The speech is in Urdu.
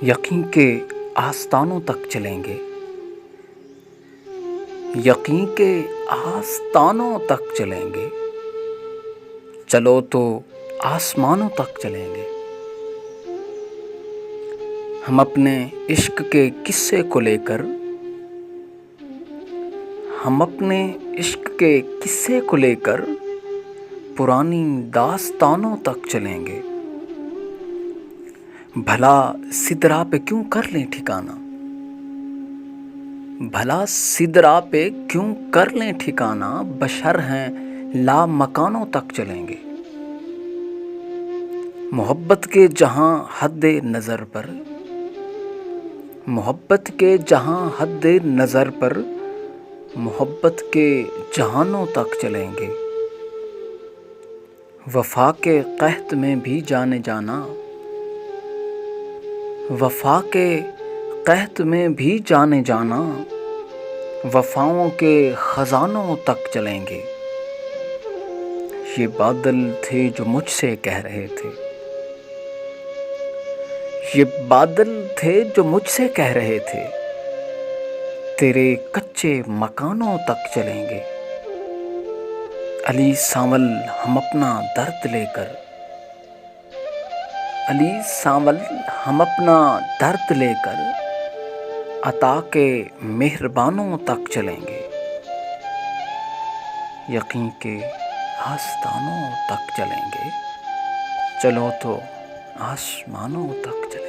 یقین کے آستانوں تک چلیں گے، یقین کے آستانوں تک چلیں گے، چلو تو آسمانوں تک چلیں گے۔ ہم اپنے عشق کے قصے کو لے کر، ہم اپنے عشق کے قصے کو لے کر پرانی داستانوں تک چلیں گے۔ بھلا سدرا پہ کیوں کر لیں ٹھکانہ، بھلا سدرا پہ کیوں کر لیں ٹھکانہ، بشر ہیں لا مکانوں تک چلیں گے۔ محبت کے جہاں حد نظر پر، محبت کے جہاں حد نظر پر، محبت کے جہانوں تک چلیں گے۔ وفا کے قحط میں بھی جانے جانا، وفا کے قحط میں بھی جانے جانا، وفاؤں کے خزانوں تک چلیں گے۔ یہ بادل تھے جو مجھ سے کہہ رہے تھے، یہ بادل تھے جو مجھ سے کہہ رہے تھے، تیرے کچے مکانوں تک چلیں گے۔ علی سانول ہم اپنا درد لے کر، علی سانول ہم اپنا درد لے کر عطا کے مہربانوں تک چلیں گے۔ یقین کے آستانوں تک چلیں گے، چلو تو آسمانوں تک چلیں گے۔